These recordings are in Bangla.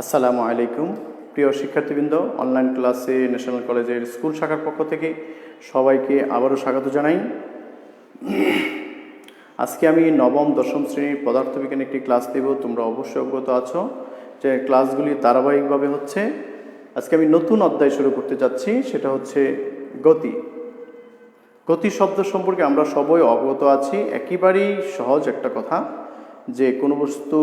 আসসালামু আলাইকুম প্রিয় শিক্ষার্থীবৃন্দ, অনলাইন ক্লাসে ন্যাশনাল কলেজের স্কুল শাখার পক্ষ থেকে সবাইকে আবারও স্বাগত জানাই। আজকে আমি নবম দশম শ্রেণীর পদার্থবিজ্ঞানের একটি ক্লাস দেব। তোমরা অবশ্যই অবগত আছো যে ক্লাসগুলি ধারাবাহিকভাবে হচ্ছে। আজকে আমি নতুন অধ্যায় শুরু করতে যাচ্ছি, সেটা হচ্ছে গতি। গতি শব্দ সম্পর্কে আমরা সবাই অবগত আছি। একেবারেই সহজ একটা কথা যে কোনো বস্তু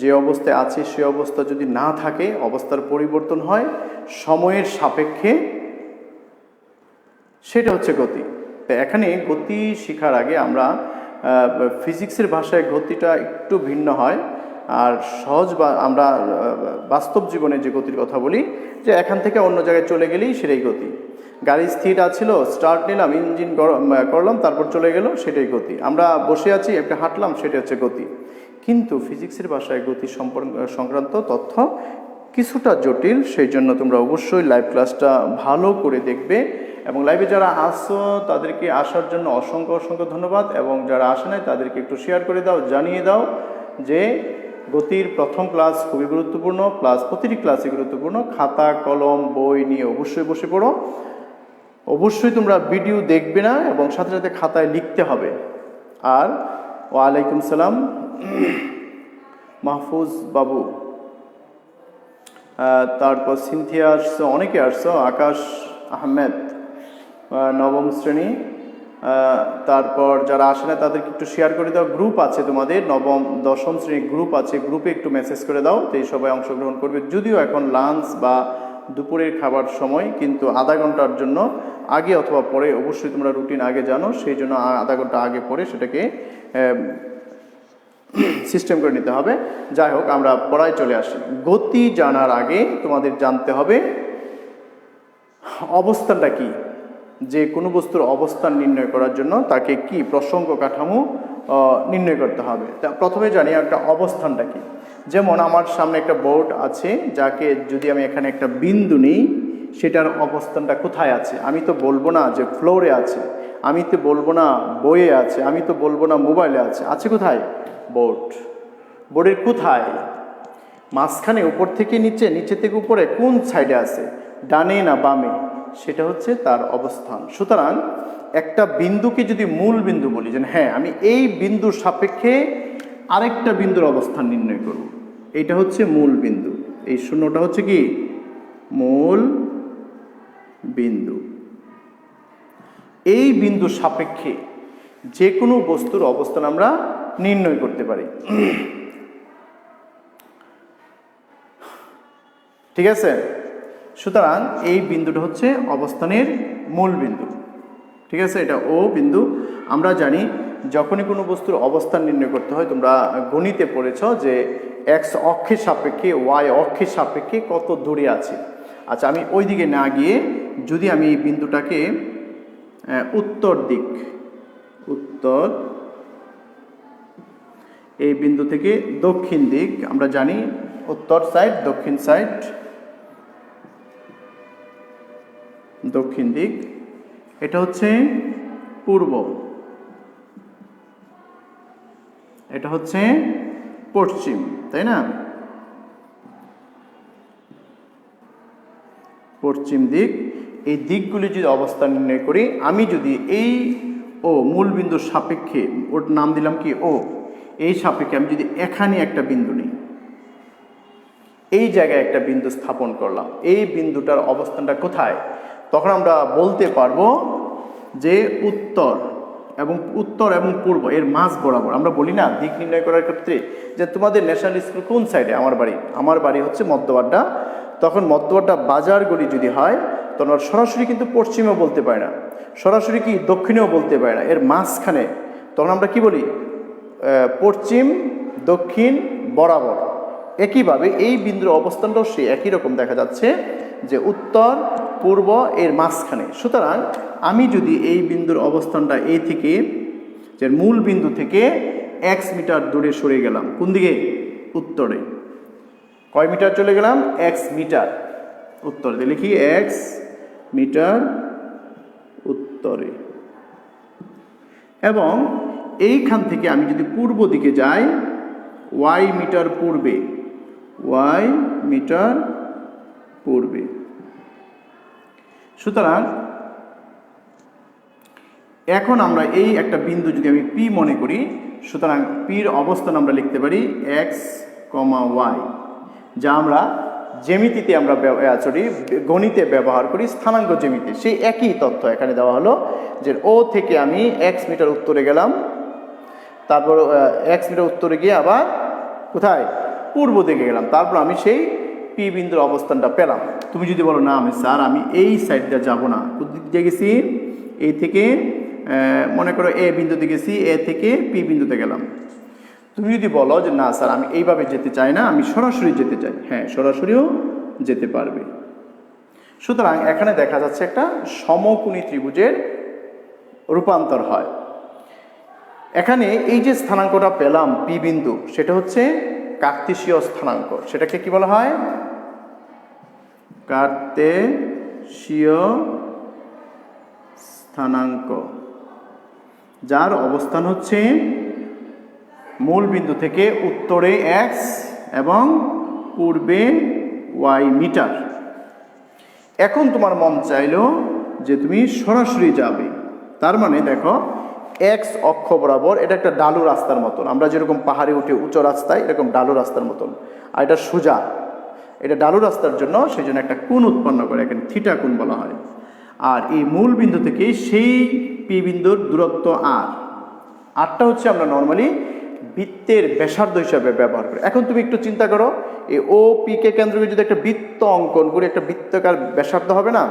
যে অবস্থায় আছে সে অবস্থা যদি না থাকে, অবস্থার পরিবর্তন হয় সময়ের সাপেক্ষে, সেটা হচ্ছে গতি। তো এখানে গতি শেখার আগে আমরা ফিজিক্সের ভাষায় গতিটা একটু ভিন্ন হয়, আর সহজ বা আমরা বাস্তব জীবনে যে গতির কথা বলি, যে এখান থেকে অন্য জায়গায় চলে গেলেই সেটাই গতি। গাড়ি স্থির আছিল, স্টার্ট নিলাম, ইঞ্জিন করলাম, তারপর চলে গেল, সেটাই গতি। আমরা বসে আছি, একটা হাঁটলাম, সেটা হচ্ছে গতি। কিন্তু ফিজিক্সের ভাষায় গতি সংক্রান্ত তথ্য কিছুটা জটিল, সেই জন্য তোমরা অবশ্যই লাইভ ক্লাসটা ভালো করে দেখবে। এবং লাইভে যারা আসছো তাদেরকে আসার জন্য অসংখ্য অসংখ্য ধন্যবাদ, এবং যারা আসে নাই তাদেরকে একটু শেয়ার করে দাও, জানিয়ে দাও যে গতির প্রথম ক্লাস খুবই গুরুত্বপূর্ণ, প্লাস প্রতিটি ক্লাসই গুরুত্বপূর্ণ। খাতা কলম বই নিয়ে অবশ্যই বসে পড়ো। অবশ্যই তোমরা ভিডিও দেখবে না, এবং সাথে সাথে খাতায় লিখতে হবে। আর ওয়ালাইকুম সালাম মাহফুজ বাবু, তারপর সিনথিয়া আসছো, অনেকে আসছো, আকাশ আহমেদ নবম শ্রেণী। তারপর যারা আসে না তাদেরকে একটু শেয়ার করে দাও। গ্রুপ আছে তোমাদের, নবম দশম শ্রেণীর গ্রুপ আছে, গ্রুপে একটু মেসেজ করে দাও, তো এই সবাই অংশগ্রহণ করবে। যদিও এখন লাঞ্চ বা দুপুরের খাবার সময়, কিন্তু আধা ঘন্টার জন্য আগে অথবা পরে অবশ্যই তোমরা রুটিন আগে জানো, সেই জন্য আধা ঘন্টা আগে পরে সেটাকে সিস্টেম করে নিতে হবে। যাই হোক, আমরা পড়ায় চলে আসি। গতি জানার আগে তোমাদের জানতে হবে অবস্থানটা কি। যে কোনো বস্তুর অবস্থান নির্ণয় করার জন্য তাকে কি প্রসঙ্গ কাঠামো নির্ণয় করতে হবে। তা প্রথমে জানি একটা অবস্থানটা কি। যেমন আমার সামনে একটা বোর্ড আছে, যাকে যদি আমি এখানে একটা বিন্দু নিই, সেটার অবস্থানটা কোথায় আছে। আমি তো বলবো না যে ফ্লোরে আছে, আমি তো বলবো না বইয়ে আছে, আমি তো বলবো না মোবাইলে আছে। আছে কোথায়? বোর্ড। বোর্ডের কোথায়? মাঝখানে, উপর থেকে নিচে, নিচে থেকে উপরে, কোন সাইডে আছে, ডানে না বামে, সেটা হচ্ছে তার অবস্থান। সুতরাং একটা বিন্দুকে যদি মূল বিন্দু বলি, যে হ্যাঁ আমি এই বিন্দুর সাপেক্ষে আরেকটা বিন্দুর অবস্থান নির্ণয় করব, এইটা হচ্ছে মূল বিন্দু। এই শূন্যটা হচ্ছে কি মূল বিন্দু। এই বিন্দুর সাপেক্ষে যে কোনো বস্তুর অবস্থান আমরা নির্ণয় করতে পারি। ঠিক আছে? সুতরাং এই বিন্দুটা হচ্ছে অবস্থানের মূল বিন্দু। ঠিক আছে, এটা ও বিন্দু। আমরা জানি যখনই কোনো বস্তুর অবস্থান নির্ণয় করতে হয়, তোমরা গণিতে পড়েছ যে এক্স অক্ষের সাপেক্ষে ওয়াই অক্ষের সাপেক্ষে কত দূরে আছে। আচ্ছা, আমি ওই দিকে না গিয়ে যদি আমি এই বিন্দুটাকে উত্তর দিক, উত্তর, এই বিন্দু থেকে দক্ষিণ দিক, আমরা জানি উত্তর সাইড, দক্ষিণ সাইড, দক্ষিণ দিক, এটা হচ্ছে পূর্ব, এটা হচ্ছে পশ্চিম, তাই না? পশ্চিম দিক। এই দিকগুলি যদি অবস্থান নির্ণয় করি, আমি যদি এই মূল বিন্দুর সাপেক্ষে, ওর নাম দিলাম কি ও, এই সাপেক্ষে আমি যদি এখানে একটা বিন্দু নিই, এই জায়গায় একটা বিন্দু স্থাপন করলাম, এই বিন্দুটার অবস্থানটা কোথায়, তখন আমরা বলতে পারবো যে উত্তর এবং পূর্ব এর মাঝ বরাবর। আমরা বলি না দিক নির্ণয় করার ক্ষেত্রে যে তোমাদের ন্যাশনাল স্কুল কোন সাইডে? আমার বাড়ি হচ্ছে মধ্যবাড্ডা। তখন মধ্যবাড্ডা বাজার গলি যদি হয়, তখন সরাসরি কিন্তু পশ্চিমেও বলতে পারে না, সরাসরি কি দক্ষিণেও বলতে পারে না, এর মাঝখানে। তখন আমরা কি বলি? পশ্চিম দক্ষিণ বরাবর। একইভাবে এই বিন্দুর অবস্থানটাও সে একই রকম দেখা যাচ্ছে, যে উত্তর পূর্ব এর মাঝখানে। সুতরাং আমি যদি এই বিন্দুর অবস্থানটা এই থেকে, যে মূল বিন্দু থেকে x মিটার দূরে সরে গেলাম, কোন দিকে? উত্তরে। কয় মিটার চলে গেলাম? x মিটার উত্তরে। দিলে কি x মিটার উত্তরে। এবং এইখান থেকে আমি যদি পূর্ব দিকে যাই, y মিটার পূর্বে, ওয়াই মিটার পূর্বে। সুতরাং এখন আমরা এই একটা বিন্দু যদি আমি পি মনে করি, সুতরাং পির অবস্থান আমরা লিখতে পারি এক্স কমা ওয়াই, যা আমরা জ্যামিতিতে আমরা গণিতে ব্যবহার করি স্থানাঙ্ক জ্যামিতি। সেই একই তথ্য এখানে দেওয়া হলো যে ও থেকে আমি এক্স মিটার উত্তরে গেলাম, তারপর এক্স মিটার উত্তরে গিয়ে আবার কোথায় পূর্ব দিকে গেলাম, তারপর আমি সেই পি বিন্দুর অবস্থানটা পেলাম। তুমি যদি বলো না আমি স্যার আমি এই সাইডটা যাব না, কোন দিক দিয়ে গেছি, এই থেকে মনে করো এ বিন্দুতে গেছি, এ থেকে পি বিন্দুতে গেলাম। তুমি যদি বলো যে না স্যার আমি এইভাবে যেতে চাই না, আমি সরাসরি যেতে চাই, হ্যাঁ সরাসরিও যেতে পারবে। সুতরাং এখানে দেখা যাচ্ছে একটা সমকোণী ত্রিভুজের রূপান্তর হয়। এখানে এই যে স্থানাঙ্কটা পেলাম পি বিন্দু, সেটা হচ্ছে কার্তেশীয় স্থানাঙ্ক। সেটাকে কি বলা হয়? কার্তেশীয় স্থানাঙ্ক, যার অবস্থান হচ্ছে মূল বিন্দু থেকে উত্তরে এক্স এবং পূর্বে ওয়াই মিটার। এখন তোমার মন চাইলো যে তুমি সরাসরি যাবে, তার মানে দেখো এক্স অক্ষ বরাবর এটা একটা ডালু রাস্তার মতন, আমরা যেরকম পাহাড়ে উঠে উঁচু রাস্তায় এরকম ডালু রাস্তার মতন, আর এটা সোজা, এটা ডালু রাস্তার জন্য সেই জন্য একটা কোণ উৎপন্ন করে, এখানে থিটা কোণ বলা হয়। আর এই মূল বিন্দু থেকে সেই পি বিন্দুর দূরত্ব আরটা হচ্ছে আমরা নর্মালি বৃত্তের ব্যাসার্ধ হিসাবে ব্যবহার করি। এখন তুমি একটু চিন্তা করো, এই ও পি কে কেন্দ্র করে যদি একটা বৃত্ত অঙ্কন করে একটা বৃত্তাকার ব্যাসার্ধ হবে না,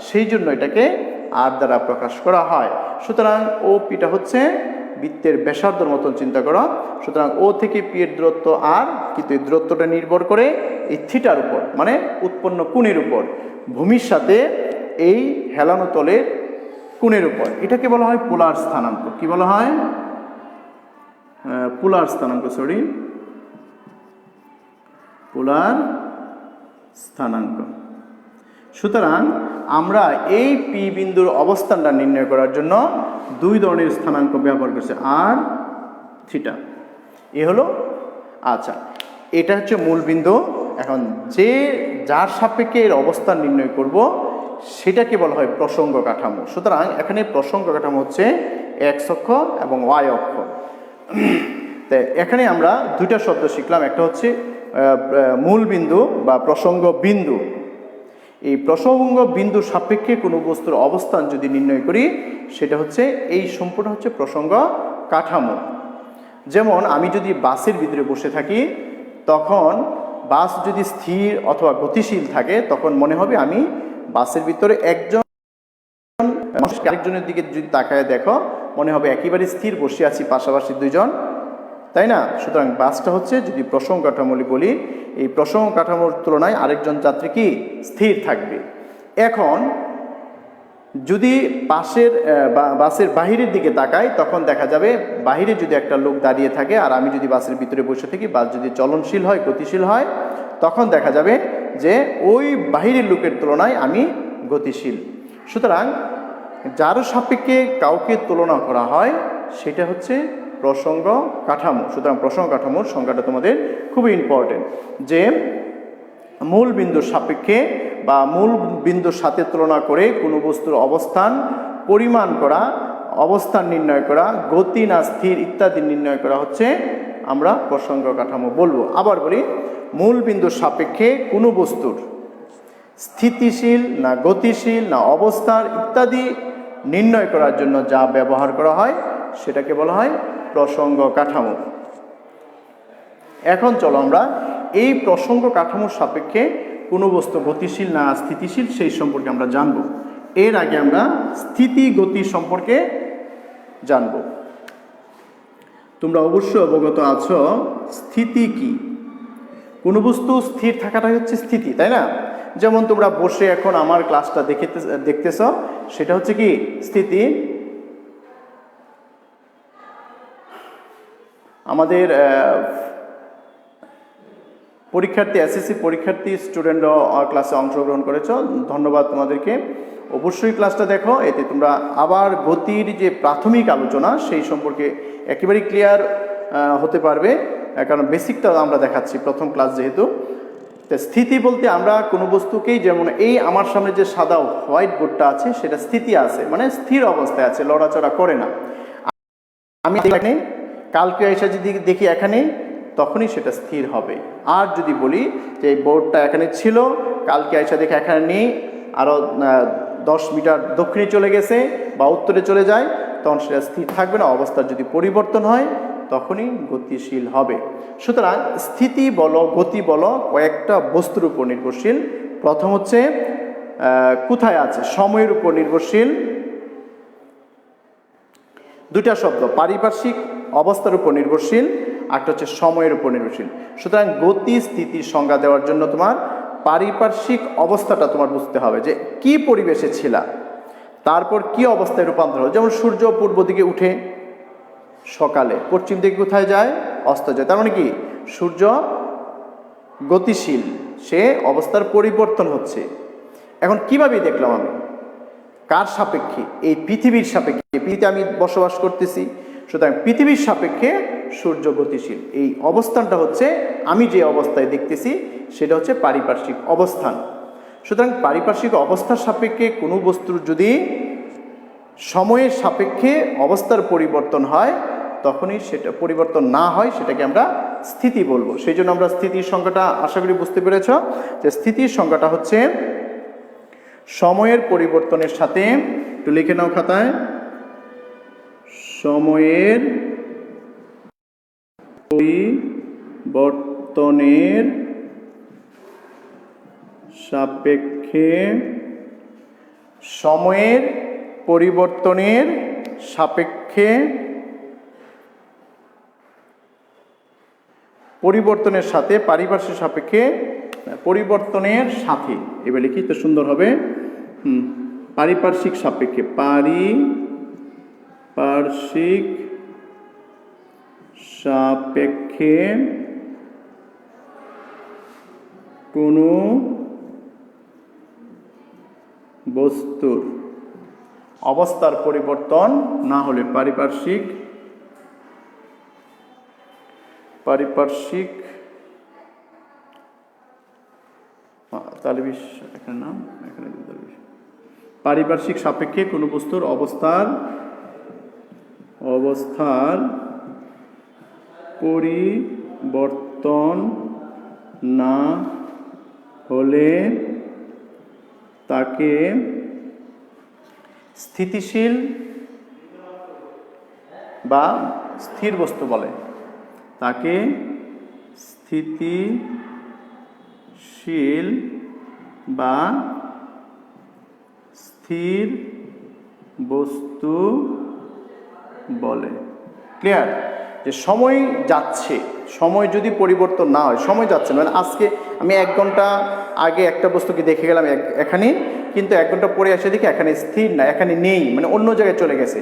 সেই জন্য এটাকে আর দ্বারা প্রকাশ করা হয়। সুতরাং ও পিটা হচ্ছে বৃত্তের ব্যাসার্ধর মতন চিন্তা করো। সুতরাং ও থেকে পি এর দূরত্ব আর, কিন্তু এই দূরত্বটা নির্ভর করে এই থিটার উপর, মানে উৎপন্ন কোণের উপর, ভূমির সাথে এই হেলানো তলের কোণের উপর। এটাকে বলা হয় পোলার স্থানাঙ্ক। কি বলা হয়? পোলার স্থানাঙ্ক, পোলার স্থানাঙ্ক। সুতরাং আমরা এই পি বিন্দুর অবস্থানটা নির্ণয় করার জন্য দুই ধরনের স্থানাঙ্ক ব্যবহার করছে, আর থিটা। এ হলো, আচ্ছা এটা হচ্ছে মূল বিন্দু। এখন যার সাপেক্ষে এর অবস্থান নির্ণয় করব সেটাকে বলা হয় প্রসঙ্গ কাঠামো। সুতরাং এখানে প্রসঙ্গ কাঠামো হচ্ছে এক্স অক্ষ এবং ওয়াই অক্ষ। তাই এখানে আমরা দুইটা শব্দ শিখলাম, একটা হচ্ছে মূল বিন্দু বা প্রসঙ্গ বিন্দু। এই প্রসঙ্গ বিন্দুর সাপেক্ষে কোনো বস্তুর অবস্থান যদি নির্ণয় করি, সেটা হচ্ছে এই সম্পূর্ণ হচ্ছে প্রসঙ্গ কাঠামো। যেমন আমি যদি বাসের ভিতরে বসে থাকি, তখন বাস যদি স্থির অথবা গতিশীল থাকে, তখন মনে হবে আমি বাসের ভিতরে একজন আরেকজনের দিকে যদি তাকায় দেখো, মনে হবে একেবারে স্থির বসে আছি পাশাপাশি দুইজন, তাই না? সুতরাং বাসটা হচ্ছে, যদি প্রসঙ্গ কাঠামো বলি, এই প্রসঙ্গ কাঠামোর তুলনায় আরেকজন যাত্রী কি স্থির থাকবে। এখন যদি বাসের বাহিরের দিকে তাকাই, তখন দেখা যাবে বাহিরে যদি একটা লোক দাঁড়িয়ে থাকে আর আমি যদি বাসের ভিতরে বসে থাকি, বাস যদি চলনশীল হয়, গতিশীল হয়, তখন দেখা যাবে যে ওই বাহিরের লোকের তুলনায় আমি গতিশীল। সুতরাং যার সাপেক্ষে কাউকে তুলনা করা হয় সেটা হচ্ছে প্রসঙ্গ কাঠামো। সুতরাং প্রসঙ্গ কাঠামোর সংজ্ঞাটা তোমাদের খুবই ইম্পর্টেন্ট, যে মূল বিন্দুর সাপেক্ষে বা মূল বিন্দুর সাথে তুলনা করে কোনো বস্তুর অবস্থান পরিমাণ করা, অবস্থান নির্ণয় করা, গতি না স্থির ইত্যাদি নির্ণয় করা হচ্ছে আমরা প্রসঙ্গ কাঠামো বলবো। আবার বলি, মূল বিন্দুর সাপেক্ষে কোনো বস্তুর স্থিতিশীল না গতিশীল না অবস্থার ইত্যাদি নির্ণয় করার জন্য যা ব্যবহার করা হয় সেটাকে বলা হয় প্রসঙ্গ কাঠামো। এখন চলো আমরা এই প্রসঙ্গ কাঠামোর সাপেক্ষে কোনো বস্তু গতিশীল না স্থিতিশীল সেই সম্পর্কে আমরা জানব। এর আগে আমরা স্থিতি গতি সম্পর্কে জানব। তোমরা অবশ্যই অবগত আছো স্থিতি কি। কোনো বস্তু স্থির থাকাটাই হচ্ছে স্থিতি, তাই না? যেমন তোমরা বসে এখন আমার ক্লাসটা দেখতেছ, সেটা হচ্ছে কি স্থিতি। আমাদের পরীক্ষার্থী, এসএসসি পরীক্ষার্থী স্টুডেন্টরাও ক্লাসে অংশগ্রহণ করেছো, ধন্যবাদ তোমাদেরকে। অবশ্যই ক্লাসটা দেখো, এতে তোমরা আবার গতির যে প্রাথমিক আলোচনা সেই সম্পর্কে একেবারেই ক্লিয়ার হতে পারবে, কারণ বেসিকটা আমরা দেখাচ্ছি প্রথম ক্লাস যেহেতু। তো স্থিতি বলতে আমরা কোনো বস্তুকেই, যেমন এই আমার সামনে যে সাদা হোয়াইট বোর্ডটা আছে সেটা স্থিতি আছে, মানে স্থির অবস্থায় আছে, লড়াচড়া করে না। আমি এখানে কালকে এসে যদি দেখি এখানে, তখনই সেটা স্থির হবে। আর যদি বলি যে এই বোর্ডটা এখানে ছিল, কালকে এসে দেখে এখানে নেই, আরও 10 মিটার দক্ষিণে চলে গেছে বা উত্তরে চলে যায়, তখন সেটা স্থির থাকবে না। অবস্থার যদি পরিবর্তন হয় তখনই গতিশীল হবে। সুতরাং স্থিতি বলো গতি বলো কয়েকটা বস্তুর উপর নির্ভরশীল। প্রথম হচ্ছে কোথায় আছে, সময়ের উপর নির্ভরশীল। দুইটা শব্দ, পারিপার্শ্বিক অবস্থার উপর নির্ভরশীল, একটা হচ্ছে সময়ের উপর নির্ভরশীল। সুতরাং গতি স্থিতির সংজ্ঞা দেওয়ার জন্য তোমার পারিপার্শ্বিক অবস্থাটা তোমার বুঝতে হবে, যে কি পরিবেশে ছিলা, তারপর কি অবস্থায় রূপান্তর হয়। যেমন সূর্য পূর্ব দিকে উঠে সকালে, পশ্চিম দিকে কোথায় যায়, অস্ত যায়। তার মানে কি, সূর্য গতিশীল, সে অবস্থার পরিবর্তন হচ্ছে। এখন কিভাবে দেখলাম আমি, কার সাপেক্ষে, এই পৃথিবীর সাপেক্ষে, পৃথিবীতে আমি বসবাস করতেছি, সুতরাং পৃথিবীর সাপেক্ষে সূর্য গতিশীল। এই অবস্থানটা হচ্ছে আমি যে অবস্থায় দেখতেছি সেটা হচ্ছে পারিপার্শ্বিক অবস্থান। সুতরাং পারিপার্শ্বিক অবস্থার সাপেক্ষে কোনো বস্তুর যদি সময়ের সাপেক্ষে অবস্থার পরিবর্তন হয়, তখনই সেটা পরিবর্তন না হয় সেটাকে আমরা স্থিতি বলবো। সেই জন্য আমরা স্থিতির সংজ্ঞাটা আশা করি বুঝতে পেরেছ, যে স্থিতির সংজ্ঞাটা হচ্ছে সময়ের পরিবর্তনের সাথে, একটু লিখে নাও খাতায়, সময়ের পরিবর্তনের সাপেক্ষে, সময়ের পরিবর্তনের সাপেক্ষে, পরিবর্তনের সাথে, পারিপার্শ্বিক সাপেক্ষে, পরিবর্তনের সাথে, এবার লিখি তো সুন্দর হবে। পারিপার্শ্বিক সাপেক্ষে, পারিপার্শ্বিক সাপেক্ষে কোনো বস্তুর অবস্থার পরিবর্তন না হলে পারিপার্শ্বিক তালবিশ এখানে নাম, এখানে পারিপার্শ্বিক সাপেক্ষে কোনো বস্তুর অবস্থার পরিবর্তন না হলে তাকে স্থিতিশীল বা স্থির বস্তু বলে। তাকে স্থিতিশীল বা স্থির বস্তু বলে। ক্লিয়ার? যে সময় যাচ্ছে, সময় যদি পরিবর্তন না হয়, সময় যাচ্ছে মানে আজকে আমি 1 ঘন্টা আগে একটা বস্তুকে দেখে গেলাম এখানে, কিন্তু 1 ঘন্টা পরে এসে দেখি এখানে স্থির না, এখানে নেই, মানে অন্য জায়গায় চলে গেছে।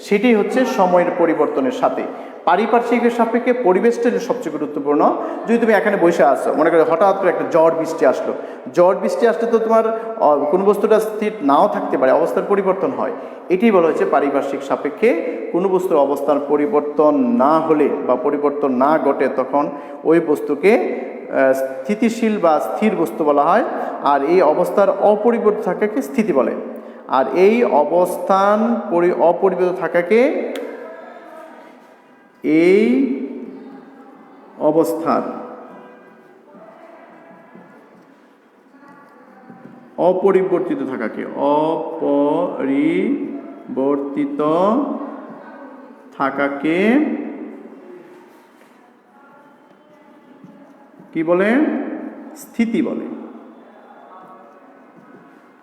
সেটাই হচ্ছে সময়ের পরিবর্তনের সাথে। পারিপার্শ্বিকের সাপেক্ষে পরিবেশটা সবচেয়ে গুরুত্বপূর্ণ। যদি তুমি এখানে বসে আসো, মনে করো হঠাৎ করে একটা ঝড় বৃষ্টি আসলো, ঝড় বৃষ্টি আসলে তো তোমার কোনো বস্তুটা স্থির নাও থাকতে পারে, অবস্থার পরিবর্তন হয়। এটাই বলা হচ্ছে পারিপার্শ্বিক সাপেক্ষে কোনো বস্তুর অবস্থার পরিবর্তন না হলে বা পরিবর্তন না ঘটে, তখন ওই বস্তুকে স্থিতিশীল বা স্থির বস্তু বলা হয়। আর এই অবস্থার অপরিবর্তিত থাকাকে স্থিতি বলে। আর এই অবস্থান অপরিবর্তিত থাকাকে, এই অবস্থার অপরিবর্তিত থাকাকে, অপরিবর্তিত থাকাকে কি বলে? স্থিতি বলে।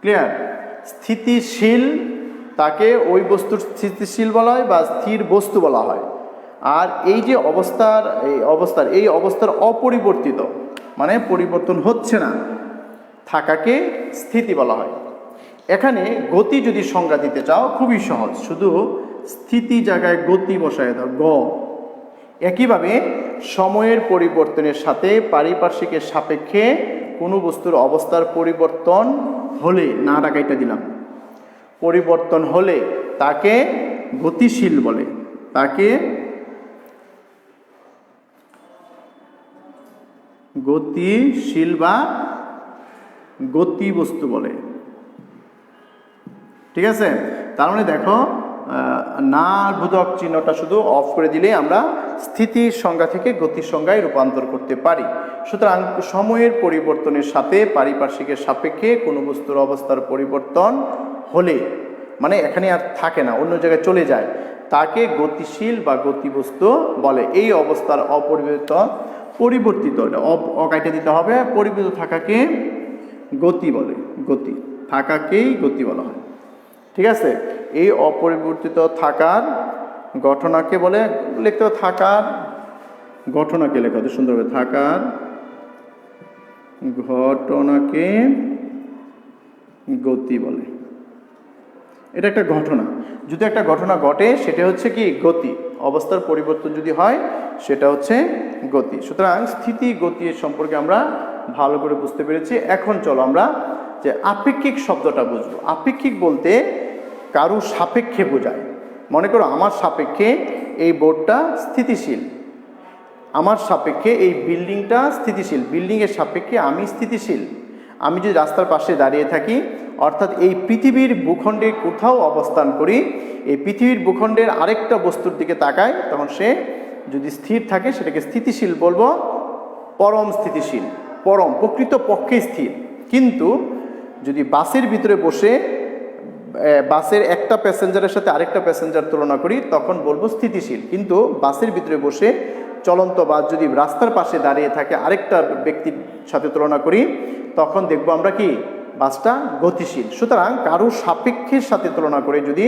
ক্লিয়ার? স্থিতিশীল তাকে ওই বস্তুর স্থিতিশীল বলা হয় বা স্থির বস্তু বলা হয়। আর এই যে এই অবস্থার অপরিবর্তিত মানে পরিবর্তন হচ্ছে না থাকাকে স্থিতি বলা হয়। এখানে গতি যদি সংজ্ঞা দিতে চাও খুবই সহজ, শুধু স্থিতি জায়গায় গতি বসায় দাও, গ। একইভাবে সময়ের পরিবর্তনের সাথে পারিপার্শ্বিকের সাপেক্ষে কোনো বস্তুর অবস্থার পরিবর্তন হলে, না ডাকাইটা দিলাম, পরিবর্তন হলে তাকে গতিশীল বলে। তাকে গতিশীল বা গতি বস্তু বলে। ঠিক আছে, তার মানে দেখো না বোধক চিহ্নটা শুধু অফ করে দিলে আমরা স্থিতির সংজ্ঞা থেকে গতির সংজ্ঞায় রূপান্তর করতে পারি। সুতরাং সময়ের পরিবর্তনের সাথে পারিপার্শ্বিকের সাপেক্ষে কোনো বস্তুর অবস্থার পরিবর্তন হলে, মানে এখানে আর থাকে না, অন্য জায়গায় চলে যায়, তাকে গতিশীল বা গতিবস্তু বলে। এই অবস্থার পরিবর্তিত অকাইটে দিতে হবে, পরিবর্তিত থাকাকে গতি বলে, গতি থাকাকেই গতি বলা হয়। ঠিক আছে, এই অপরিবর্তিত থাকার ঘটনাকে বলে, লিখতে হবে থাকার ঘটনাকে, লেখা হতে সুন্দরভাবে, থাকার ঘটনাকে গতি বলে। এটা একটা ঘটনা, যদি একটা ঘটনা ঘটে সেটা হচ্ছে কি গতি, অবস্থার পরিবর্তন যদি হয় সেটা হচ্ছে গতি। সুতরাং স্থিতি গতি সম্পর্কে আমরা ভালো করে বুঝতে পেরেছি। এখন চলো আমরা যে আপেক্ষিক শব্দটা বুঝবো। আপেক্ষিক বলতে কারো সাপেক্ষে বোঝায়। মনে করো আমার সাপেক্ষে এই বোর্ডটা স্থিতিশীল, আমার সাপেক্ষে এই বিল্ডিংটা স্থিতিশীল, বিল্ডিংয়ের সাপেক্ষে আমি স্থিতিশীল। আমি যদি রাস্তার পাশে দাঁড়িয়ে থাকি, অর্থাৎ এই পৃথিবীর ভূখণ্ডে কোথাও অবস্থান করি, এই পৃথিবীর ভূখণ্ডের আরেকটা বস্তুর দিকে তাকায়, তখন সে যদি স্থির থাকে সেটাকে স্থিতিশীল বলবো, পরম স্থিতিশীল, পরম প্রকৃত পক্ষে স্থির। কিন্তু যদি বাসের ভিতরে বসে বাসের একটা প্যাসেঞ্জারের সাথে আরেকটা প্যাসেঞ্জার তুলনা করি, তখন বলবো স্থিতিশীল। কিন্তু বাসের ভিতরে বসে চলন্ত বাস যদি রাস্তার পাশে দাঁড়িয়ে থাকে আরেকটা ব্যক্তির সাথে তুলনা করি, তখন দেখবো আমরা কি বাসটা গতিশীল। সুতরাং কারো সাপেক্ষের সাথে তুলনা করে যদি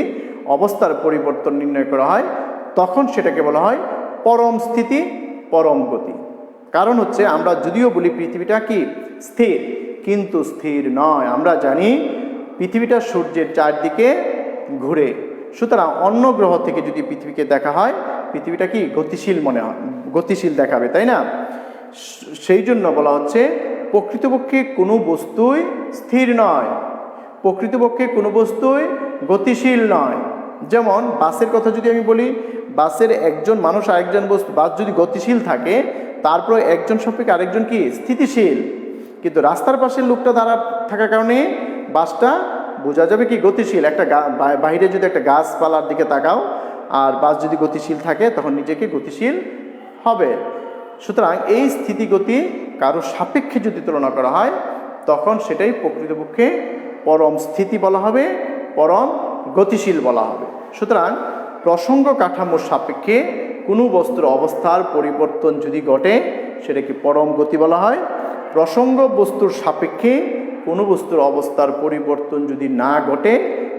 অবস্থার পরিবর্তন নির্ণয় করা হয়, তখন সেটাকে বলা হয় পরম স্থিতি, পরম গতি। কারণ হচ্ছে আমরা যদিও বলি পৃথিবীটা কি স্থির, কিন্তু স্থির নয়। আমরা জানি পৃথিবীটা সূর্যের চারদিকে ঘুরে। সুতরাং অন্য গ্রহ থেকে যদি পৃথিবীকে দেখা হয়, পৃথিবীটা কি গতিশীল মনে হয়, গতিশীল দেখাবে, তাই না? সেই জন্য বলা হচ্ছে প্রকৃতপক্ষে কোনো বস্তুই স্থির নয়, প্রকৃতপক্ষে কোনো বস্তুই গতিশীল নয়। যেমন বাসের কথা যদি আমি বলি, বাসের একজন মানুষ আরেকজন বস্তু, বাস যদি গতিশীল থাকে, তারপরে একজন সাপেক্ষে আরেকজন কি স্থিতিশীল। কিন্তু রাস্তার পাশের লোকটা দাঁড়া থাকার কারণে বাসটা বোঝা যাবে কি গতিশীল। একটা বাইরে যদি একটা গাছপালার দিকে তাকাও আর বাস যদি গতিশীল থাকে, তখন নিজেকে গতিশীল হবে। সুতরাং এই স্থিতিগতি কারো সাপেক্ষে যদি তুলনা করা হয়, তখন সেটাই প্রকৃতপক্ষে পরম স্থিতি বলা হবে, পরম গতিশীল বলা হবে। সুতরাং প্রসঙ্গ কাঠামোর সাপেক্ষে কোনো বস্তুর অবস্থার পরিবর্তন যদি ঘটে, সেটাকে পরম গতি বলা হয়। প্রসঙ্গ বস্তুর সাপেক্ষে কোনো বস্তুর অবস্থার পরিবর্তন যদি না ঘটে,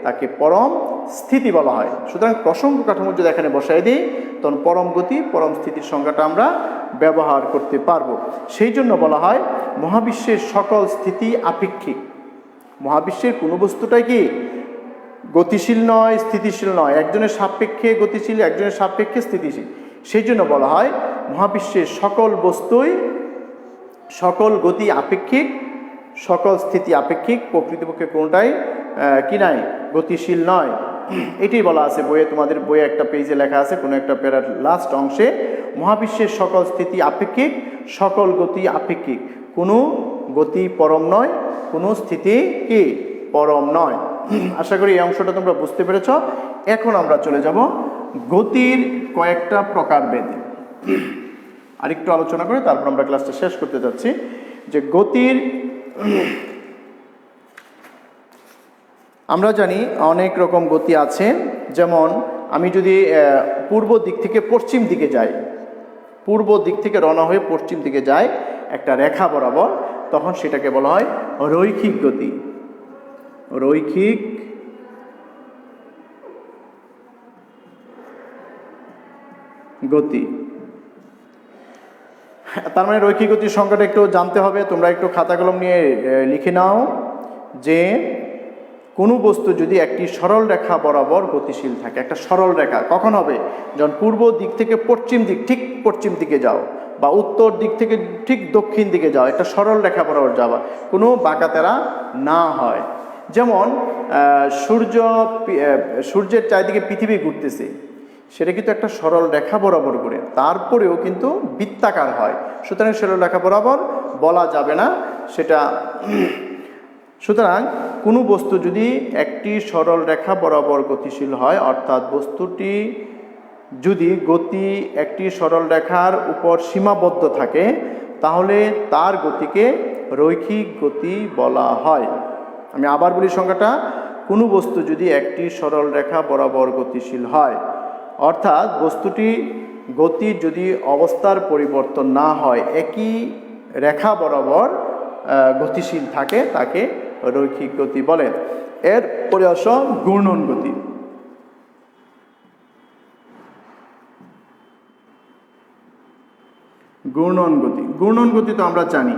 তাকে পরম স্থিতি বলা হয়। সুতরাং প্রসঙ্গ কাঠামো যদি এখানে বসাই দিই, তখন পরম গতি, পরম স্থিতির সংজ্ঞাটা আমরা ব্যবহার করতে পারবো। সেই জন্য বলা হয় মহাবিশ্বের সকল স্থিতি আপেক্ষিক। মহাবিশ্বের কোনো বস্তুটাই কি গতিশীল নয়, স্থিতিশীল নয়, একজনের সাপেক্ষে গতিশীল, একজনের সাপেক্ষে স্থিতিশীল। সেই জন্য বলা হয় মহাবিশ্বের সকল বস্তুই সকল গতি আপেক্ষিক, সকল স্থিতি আপেক্ষিক, প্রকৃতপক্ষে কোনোটাই কি নাই গতিশীল নয়। এটাই বলা আছে বইয়ে, তোমাদের বইয়ে একটা পেজে লেখা আছে, কোনো একটা প্যারার লাস্ট অংশে, মহাবিশ্বের সকল স্থিতি আপেক্ষিক, সকল গতি আপেক্ষিক, কোনো গতি পরম নয়, কোনো স্থিতি কি পরম নয়। আশা করি এই অংশটা তোমরা বুঝতে পেরেছ। এখন আমরা চলে যাব গতির কয়েকটা প্রকারভেদে। আরেকটু আলোচনা করে তারপর আমরা ক্লাসটা শেষ করতে যাচ্ছি। যে গতির আমরা জানি অনেক রকম গতি আছে। যেমন আমি যদি পূর্ব দিক থেকে পশ্চিম দিকে যাই, পূর্ব দিক থেকে রওনা হয়ে পশ্চিম দিকে যাই একটা রেখা বরাবর, তখন সেটাকে বলা হয় রৈখিক গতি। রৈখিক গতি। তার মানে রৈখিক গতির সংখ্যাটা একটু জানতে হবে। তোমরা একটু খাতা কলম নিয়ে লিখে নাও যে কোনো বস্তু যদি একটি সরল রেখা বরাবর গতিশীল থাকে, একটা সরল রেখা কখন হবে? যখন পূর্ব দিক থেকে পশ্চিম দিক, ঠিক পশ্চিম দিকে যাও, বা উত্তর দিক থেকে ঠিক দক্ষিণ দিকে যাও, একটা সরল রেখা বরাবর যাওয়া, কোনো বাঁকাতেরা না হয়। যেমন সূর্যের চারিদিকে পৃথিবী ঘুরতেছে, সেটা কিন্তু একটা সরল রেখা বরাবর ঘুরে, তারপরেও কিন্তু বৃত্তাকার হয়। সুতরাং সরল রেখা বরাবর বলা যাবে না সেটা। সুতরাং কোনো বস্তু যদি একটি সরল রেখা বরাবর গতিশীল হয়, অর্থাৎ বস্তুটি যদি গতি একটি সরল রেখার উপর সীমাবদ্ধ থাকে, তাহলে তার গতিকে রৈখিক গতি বলা হয়। আমি আবার বলি সংজ্ঞাটা, কোনো বস্তু যদি একটি সরল রেখা বরাবর গতিশীল হয়, অর্থাৎ বস্তুটি গতি যদি অবস্থার পরিবর্তন না হয়, একই রেখা বরাবর গতিশীল থাকে, তাকে রৈখিক গতি বলে। এরপরে আসো ঘূর্ণন গতি। ঘূর্ণন গতি, ঘূর্ণন গতি তো আমরা জানি,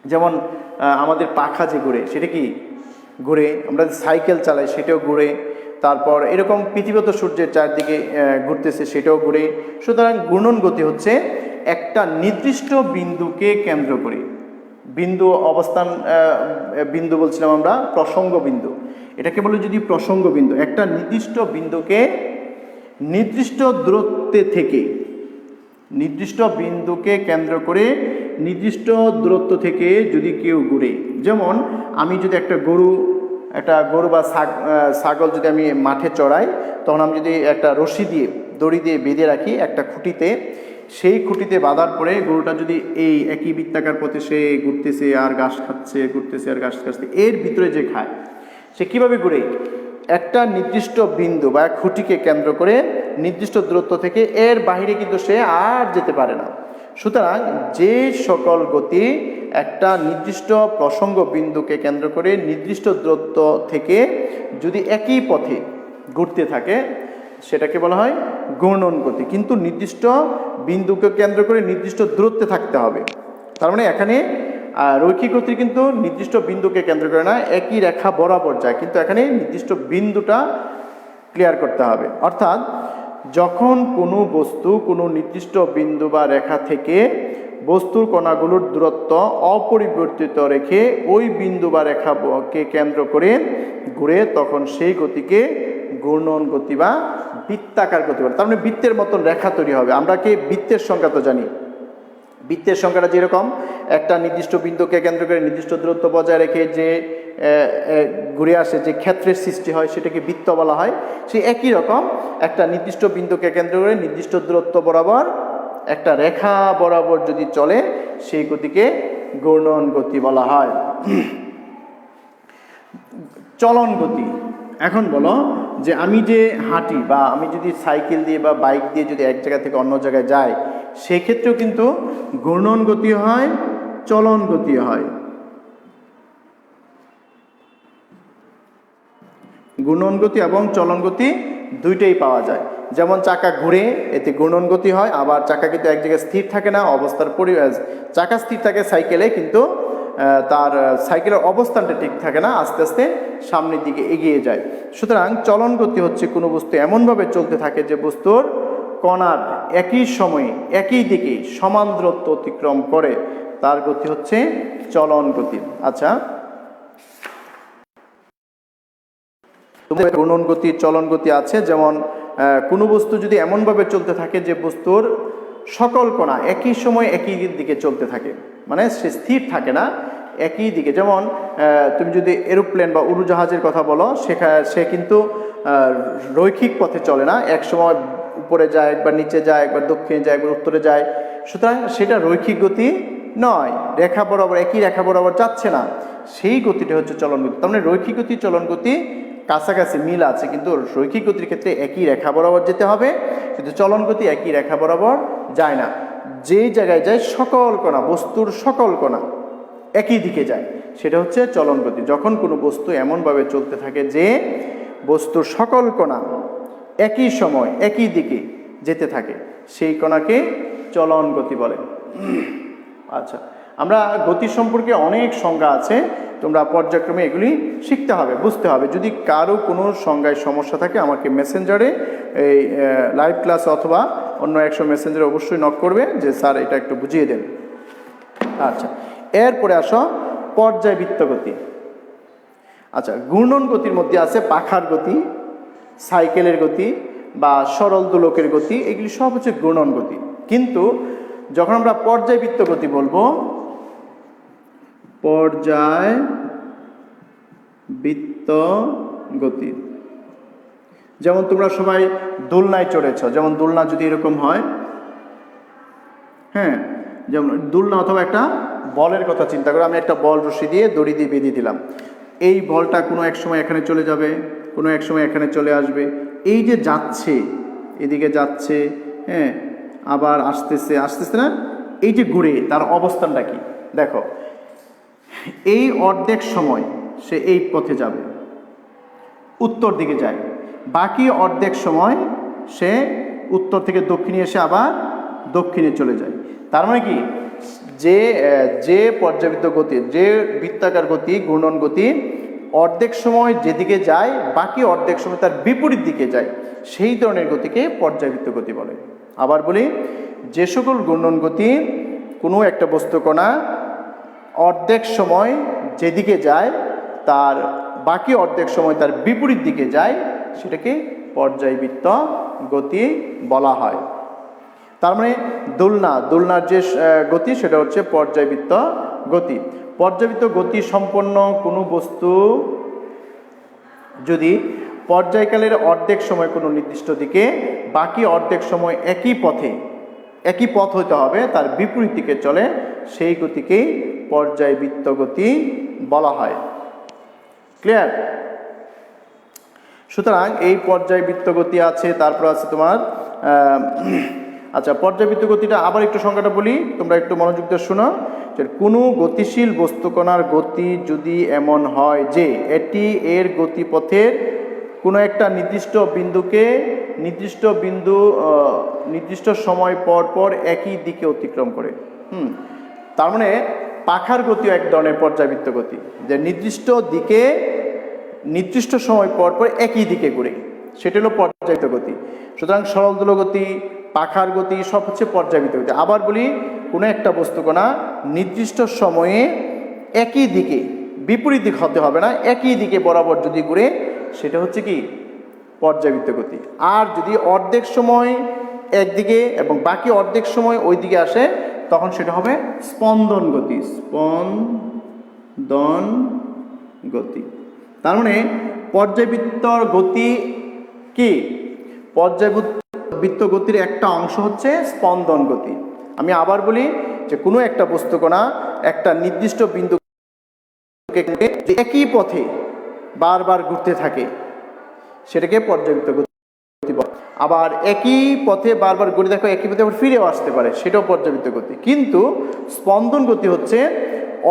যেমন আমাদের পাখা যে ঘুরে সেটা কি ঘুরে, আমরা সাইকেল চালাই সেটাও ঘুরে, তারপর এরকম পৃথিবীতে সূর্যের চারদিকে ঘুরতেছে সেটাও ঘুরে। সুতরাং ঘূর্ণন গতি হচ্ছে একটা নির্দিষ্ট বিন্দুকে কেন্দ্র করে, বিন্দু অবস্থান, বিন্দু বলছিলাম আমরা প্রসঙ্গ বিন্দু, এটাকে বলে যদি প্রসঙ্গ বিন্দু, একটা নির্দিষ্ট বিন্দুকে নির্দিষ্ট দূরত্বে থেকে, নির্দিষ্ট বিন্দুকে কেন্দ্র করে নির্দিষ্ট দূরত্ব থেকে যদি কেউ ঘুরে, যেমন আমি যদি একটা গরু বা ছাগল যদি আমি মাঠে চড়াই, তখন আমি যদি একটা রশি দিয়ে দড়ি দিয়ে বেঁধে রাখি একটা খুঁটিতে, সেই খুঁটিতে বাঁধার পরে গরুটা যদি এই একই বৃত্তাকার পথে সে ঘুরতেছে আর ঘাস খাচ্ছে, ঘুরতেছে আর ঘাস খাচ্ছে, এর ভিতরে যে খায় সে কীভাবে ঘুরে, একটা নির্দিষ্ট বিন্দু বা খুঁটিকে কেন্দ্র করে নির্দিষ্ট দূরত্ব থেকে, এর বাইরে কিন্তু সে আর যেতে পারে না। সুতরাং যে সকল গতি একটা নির্দিষ্ট প্রসঙ্গ বিন্দুকে কেন্দ্র করে নির্দিষ্ট দূরত্ব থেকে যদি একই পথে ঘুরতে থাকে, সেটাকে বলা হয় ঘূর্ণন গতি। কিন্তু নির্দিষ্ট বিন্দুকে কেন্দ্র করে নির্দিষ্ট দূরত্বে থাকতে হবে। তার মানে এখানে রৈখিক গতি কিন্তু নির্দিষ্ট বিন্দুকে কেন্দ্র করে না, একই রেখা বরাবর যায়, কিন্তু এখানে নির্দিষ্ট বিন্দুটা ক্লিয়ার করতে হবে। অর্থাৎ যখন কোনো বস্তু কোনো নির্দিষ্ট বিন্দু বা রেখা থেকে বস্তুর কণাগুলোর দূরত্ব অপরিবর্তিত রেখে ওই বিন্দু বা রেখাকে কেন্দ্র করে ঘুরে, তখন সেই গতিকে ঘূর্ণন গতি বা বৃত্তাকার গতি বলে। তার মানে বৃত্তের মতন রেখা তৈরি হবে। আমরা কি বৃত্তের সংজ্ঞা তো জানি, বৃত্তের সংখ্যাটা যেরকম একটা নির্দিষ্ট বিন্দুকে কেন্দ্র করে নির্দিষ্ট দূরত্ব বজায় রেখে যে ঘুরে আসে, যে ক্ষেত্রের সৃষ্টি হয়, সেটাকে বৃত্ত বলা হয়। সেই একই রকম একটা নির্দিষ্ট বিন্দুকে কেন্দ্র করে নির্দিষ্ট দূরত্ব বরাবর একটা রেখা বরাবর যদি চলে, সেই গতিকে ঘূর্ণন গতি বলা হয়। চলন গতি। এখন বলো যে আমি যে হাঁটি বা আমি যদি সাইকেল দিয়ে বা বাইক দিয়ে যদি এক জায়গা থেকে অন্য জায়গায় যাই, সেক্ষেত্রেও কিন্তু ঘূর্ণন গতি হয়, চলন গতি হয়। ঘূর্ণন গতি এবং চলন গতি দুইটাই পাওয়া যায়। যেমন চাকা ঘুরে, এতে ঘূর্ণন গতি হয়, আবার চাকা কিন্তু এক জায়গায় স্থির থাকে না, অবস্থার চাকা স্থির থাকে সাইকেলে, কিন্তু তার সাইকেলের অবস্থানটা ঠিক থাকে না, আস্তে আস্তে সামনের দিকে এগিয়ে যায়। সুতরাং চলন গতি হচ্ছে কোনো বস্তু এমনভাবে চলতে থাকে যে বস্তুর কণার একই সময়ে একই দিকে সমান দূরত্ব অতিক্রম করে, তার গতি হচ্ছে চলন গতি। আচ্ছা, ঘূর্ণন গতি, চলন গতি আছে। যেমন কোনো বস্তু যদি এমনভাবে চলতে থাকে যে বস্তুর সকল কণা একই সময় একই দিকে চলতে থাকে, মানে সে স্থির থাকে না একই দিকে। যেমন তুমি যদি এরোপ্লেন বা উড়োজাহাজের কথা বলো, সে কিন্তু রৈখিক পথে চলে না, এক সময় উপরে যায়, একবার নিচে যায়, একবার দক্ষিণে যায়, একবার উত্তরে যায়। সুতরাং সেটা রৈখিক গতি নয়, রেখা বরাবর একই রেখা বরাবর যাচ্ছে না, সেই গতিটা হচ্ছে চলন গতি। তার মানে রৈখিক গতি চলন গতি কাছাকাছি মিল আছে, কিন্তু রৈখিক গতির ক্ষেত্রে একই রেখা বরাবর যেতে হবে, কিন্তু চলন গতি একই রেখা বরাবর যায় না। যেই জায়গায় যায় সকল কণা, বস্তুর সকল কণা একই দিকে যায়, সেটা হচ্ছে চলন গতি। যখন কোনো বস্তু এমনভাবে চলতে থাকে যে বস্তুর সকল কণা একই সময় একই দিকে যেতে থাকে, সেই কণাকে চলন গতি বলে। আচ্ছা, আমরা গতি সম্পর্কে অনেক সংজ্ঞা আছে, তোমরা পর্যায়ক্রমে এগুলি শিখতে হবে, বুঝতে হবে। যদি কারো কোনো সংজ্ঞায় সমস্যা থাকে, আমাকে মেসেঞ্জারে এই লাইভ ক্লাস অথবা অন্য 100 মেসেঞ্জারে অবশ্যই নক করবে যে স্যার এটা একটু বুঝিয়ে দেন। আচ্ছা, এরপরে আসো পর্যায়বৃত্ত গতি। আচ্ছা, ঘূর্ণন গতির মধ্যে আছে পাখার গতি, সাইকেলের গতি, বা সরল দোলকের গতি, এগুলি সব হচ্ছে ঘূর্ণন গতি। কিন্তু যখন আমরা পর্যায়বৃত্ত গতি বলবো, পর্যায়বৃত্ত গতি, যেমন তোমরা সবাই দোলনায় চড়েছ, যেমন দোলনা যদি এরকম হয়, হ্যাঁ, যেমন দোলনা অথবা একটা বলের কথা চিন্তা করো, আমি একটা বল রশি দিয়ে দড়ি দিয়ে বেঁধে দিলাম, এই বলটা কোনো এক সময় এখানে চলে যাবে, কোনো এক সময় এখানে চলে আসবে, এই যে যাচ্ছে, এদিকে যাচ্ছে, হ্যাঁ, আবার আসতেছে, আসতেছে না, এই যে ঘুরে তার অবস্থানটা কি দেখো, এই অর্ধেক সময় সে এই পথে যাবে, উত্তর দিকে যায়, বাকি অর্ধেক সময় সে উত্তর থেকে দক্ষিণে এসে আবার দক্ষিণে চলে যায়। তার মানে কি, যে পর্যাবৃত্ত গতি, যে বৃত্তাকার গতি, ঘূর্ণন গতি অর্ধেক সময় যেদিকে যায়, বাকি অর্ধেক সময় তার বিপরীত দিকে যায়, সেই ধরনের গতিকে পর্যাবৃত্ত গতি বলে। আবার বলি, যে সকল ঘূর্ণন গতি কোনো একটা বস্তুকণা অর্ধেক সময় যেদিকে যায়, তার বাকি অর্ধেক সময় তার বিপরীত দিকে যায়, সেটাকে পর্যায়বৃত্ত গতি বলা হয়। তার মানে দোলনার যে গতি সেটা হচ্ছে পর্যায়বৃত্ত গতি। পর্যায়বৃত্ত গতি সম্পন্ন কোনো বস্তু যদি পর্যায়কালের অর্ধেক সময় কোনো নির্দিষ্ট দিকে, বাকি অর্ধেক সময় একই পথ হইতে হবে, তার বিপরীত দিকে চলে, সেই গতিকেই পর্যায়বৃত্ত গতি বলা হয়। ক্লিয়ার? সুতরাং এই পর্যায়বৃত্ত গতি আছে, তারপর আছে তোমার আচ্ছা, পর্যায়বৃত্ত গতিটা আবার একটু সংজ্ঞাটা বলি, তোমরা একটু মনোযোগ দিয়ে শোনো। যে কোনো গতিশীল বস্তুকণার গতি যদি এমন হয় যে এটি এর গতিপথের কোনো একটা নির্দিষ্ট নির্দিষ্ট সময় পর পর একই দিকে অতিক্রম করে। তার মানে পাখার গতিও এক ধরনের পর্যায়বৃত্ত গতি, যে নির্দিষ্ট সময় পর পর একই দিকে ঘুরে, সেটা হলো পর্যায়বৃত্ত গতি। সুতরাং সরল দোলক গতি, পাখার গতি সব হচ্ছে পর্যায়বৃত্ত গতি। আবার বলি, কোনো একটা বস্তুকণা নির্দিষ্ট সময়ে একই দিকে, বিপরীত দিক হতে হবে না, একই দিকে বরাবর যদি ঘুরে, সেটা হচ্ছে কি পর্যায়বৃত্ত গতি। আর যদি অর্ধেক সময় একদিকে এবং বাকি অর্ধেক সময় ওই দিকে আসে, তখন সেটা হবে স্পন্দন গতি। স্পন্দন গতি। তার মানে পর্যায়বৃত্তর গতি কি? পর্যায়বৃত্ত গতির একটা অংশ হচ্ছে স্পন্দন গতি। আমি আবার বলি, যে কোনো একটা বস্তুকণা একটা নির্দিষ্ট বিন্দু একই পথে বারবার ঘুরতে থাকে, সেটাকে পর্যায়বৃত্ত গতি বলে। আবার একই পথে বারবার ঘুরে দেখো, একই পথে আবার ফিরেও আসতে পারে, সেটাও পর্যায়বৃত্ত গতি। কিন্তু স্পন্দন গতি হচ্ছে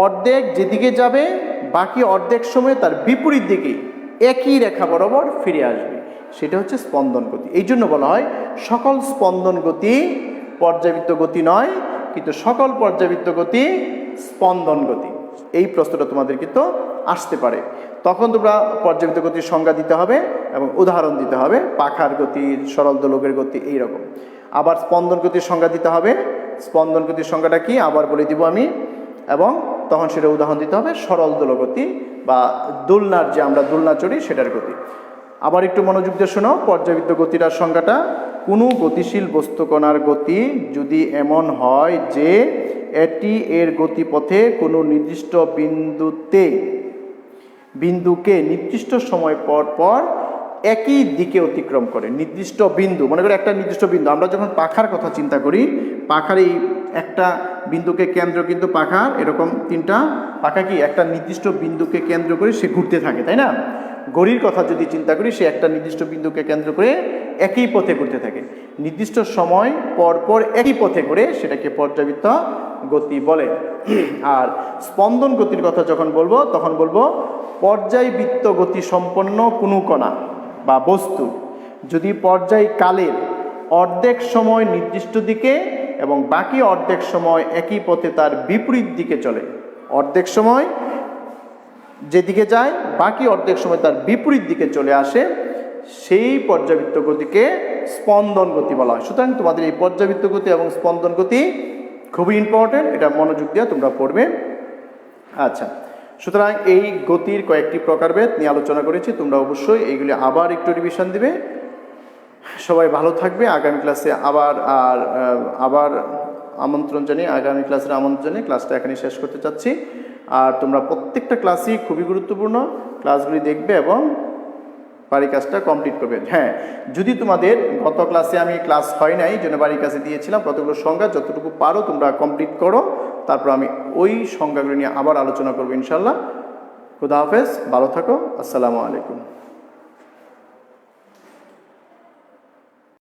অর্ধেক যেদিকে যাবে, বাকি অর্ধেক সময় তার বিপরীত দিকে একই রেখা বরাবর ফিরে আসবে, সেটা হচ্ছে স্পন্দন গতি। এই জন্য বলা হয় সকল স্পন্দন গতি পর্যায়বৃত্ত গতি নয়, কিন্তু সকল পর্যায়বৃত্ত গতি স্পন্দন গতি। এই প্রশ্নটা তোমাদের কিন্তু আসতে পারে, তখন তোমরা পর্যায়বৃত্ত গতির সংজ্ঞা দিতে হবে এবং উদাহরণ দিতে হবে, পাখার গতি, সরল দোলকের গতি, এইরকম। আবার স্পন্দন গতির সংজ্ঞা দিতে হবে, স্পন্দন গতির সংজ্ঞাটা কি আবার বলে দিব আমি, এবং তখন সেটা উদাহরণ দিতে হবে সরল দোলক গতি বা দোলনার, যে আমরা দোলনা চড়ি সেটার গতি। আবার একটু মনোযোগ দিয়ে শোনো, পর্যায়বৃত্ত গতিটার সংজ্ঞাটা, কোনো গতিশীল বস্তুকণার গতি যদি এমন হয় যে এটি এর গতিপথে কোনো নির্দিষ্ট বিন্দুকে নির্দিষ্ট সময় পর পর একই দিকে অতিক্রম করে। নির্দিষ্ট বিন্দু, মনে করি একটা নির্দিষ্ট বিন্দু, আমরা যখন পাখার কথা চিন্তা করি, পাখার এই একটা বিন্দুকে কেন্দ্র, কিন্তু পাখার এরকম তিনটা পাখা কি একটা নির্দিষ্ট বিন্দুকে কেন্দ্র করে সে ঘুরতে থাকে, তাই না? ঘড়ির কথা যদি চিন্তা করি, সে একটা নির্দিষ্ট বিন্দুকে কেন্দ্র করে একই পথে ঘুরতে থাকে, নির্দিষ্ট সময় পর পর একই পথে ঘুরে, সেটাকে পর্যায়বৃত্ত গতি বলে। আর স্পন্দন গতির কথা যখন বলবো, তখন বলবো পর্যায়বৃত্ত গতি সম্পন্ন কোনো কণা বা বস্তু যদি পর্যায়কালের অর্ধেক সময় নির্দিষ্ট দিকে এবং বাকি অর্ধেক সময় একই পথে তার বিপরীত দিকে চলে, অর্ধেক সময় যেদিকে যায়, বাকি অর্ধেক সময় তার বিপরীত দিকে চলে আসে, সেই পর্যায়বৃত্ত গতিকে স্পন্দন গতি বলা হয়। সুতরাং তোমাদের এই পর্যায়বৃত্ত গতি এবং স্পন্দন গতি খুবই ইম্পর্টেন্ট, এটা মনোযোগ দিয়ে তোমরা পড়বে। আচ্ছা, সুতরাং এই গতির কয়েকটি প্রকারভেদ নিয়ে আলোচনা করেছি, তোমরা অবশ্যই এইগুলি আবার একটু রিভিশন দিবে। সবাই ভালো থাকবে। আগামী ক্লাসে আবার আমন্ত্রণ জানিয়ে, আগামী ক্লাসের আমন্ত্রণ জানিয়ে ক্লাসটা এখানে শেষ করতে চাচ্ছি। আর তোমরা প্রত্যেকটা ক্লাসই খুবই গুরুত্বপূর্ণ, ক্লাসগুলি দেখবে এবং বাড়ির কাজটা কমপ্লিট করবে। হ্যাঁ, যদি তোমাদের গত ক্লাসে আমি ক্লাস হয় নাই জন্য বাড়ির কাছে দিয়েছিলাম, কতগুলো সংজ্ঞা যতটুকু পারো তোমরা কমপ্লিট করো, তারপর আমি ওই সংজ্ঞাগুলো নিয়ে আবার আলোচনা করবো ইনশাল্লাহ। খুদা হাফেজ, ভালো থাকো, আসসালামু আলাইকুম।